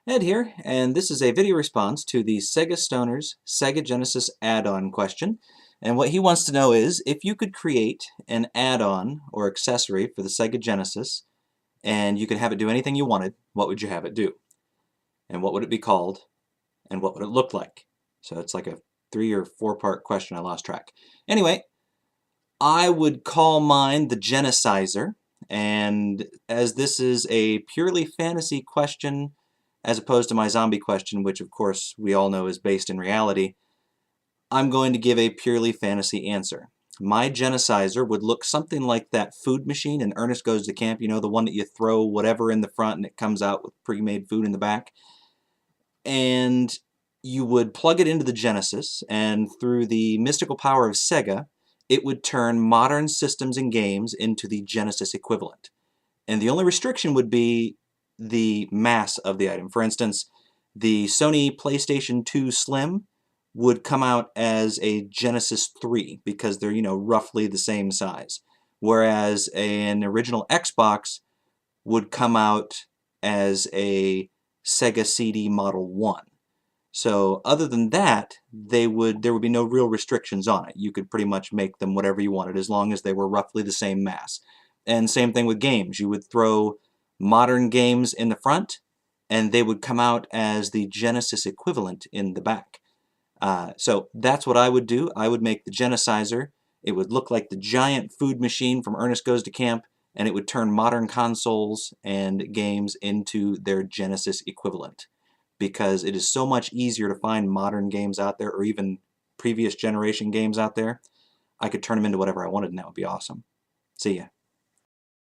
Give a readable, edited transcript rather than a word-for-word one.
Ed here, and this is a video response to the SegaStoner's Sega Genesis add-on question. And what he wants to know is, if you could create an add-on or accessory for the Sega Genesis, and you could have it do anything you wanted, what would you have it do? And what would it be called? And what would it look like? So it's like a 3 or 4 part question, I lost track. Anyway, I would call mine the Genocizer, and as this is a purely fantasy question, as opposed to my zombie question, which of course we all know is based in reality, I'm going to give a purely fantasy answer. My Genocizer would look something like that food machine in Ernest Goes to Camp, you know, the one that you throw whatever in the front and it comes out with pre-made food in the back. And you would plug it into the Genesis, and through the mystical power of Sega, it would turn modern systems and games into the Genesis equivalent. And the only restriction would be the mass of the item. For instance, the Sony PlayStation 2 Slim would come out as a Genesis 3 because they're, roughly the same size. Whereas an original Xbox would come out as a Sega CD Model 1. So other than that, there would be no real restrictions on it. You could pretty much make them whatever you wanted as long as they were roughly the same mass. And same thing with games. You would throw modern games in the front, and they would come out as the Genesis equivalent in the back. So that's what I would do. I would make the Genocizer. It would look like the giant food machine from Ernest Goes to Camp, and it would turn modern consoles and games into their Genesis equivalent, because it is so much easier to find modern games out there, or even previous generation games out there. I could turn them into whatever I wanted, and that would be awesome. See ya.